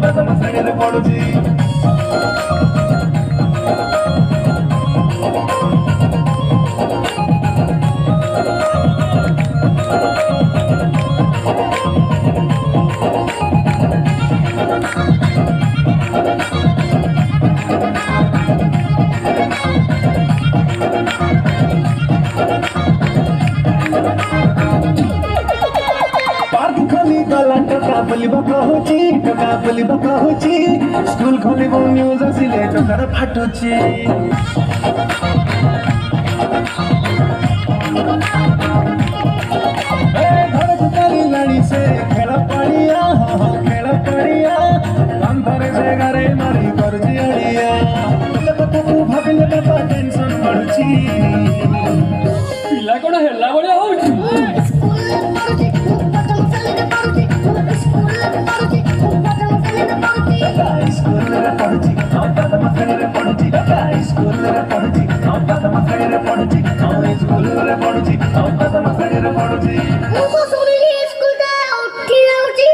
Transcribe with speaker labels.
Speaker 1: ପ୍ରଥମ ଶ୍ରେଣୀରେ ପଢୁଛି। टका बोलिबा कहुची स्कूल खोलिबो न्यूज आसिले टकार फाटुची। घर भुतारी लाड़ी से खेल पड़िया अंतरे से घरे मारी करजी अड़िया कथा तू भाबिले बाबा टेंशन पड़ुची।
Speaker 2: पिला कोन हेला बड़िया होउची
Speaker 1: स्कूलरे पढुची प्रथम श्रेणीरे पढुची। स्कूलरे पढुची प्रथम श्रेणीरे पढुची। स्कूलरे पढुची प्रथम श्रेणीरे पढुची।
Speaker 3: ମୁଁ ସବୁବେଳେ ସ୍କୁଲରେ ଉଠି ଯାଉଛି।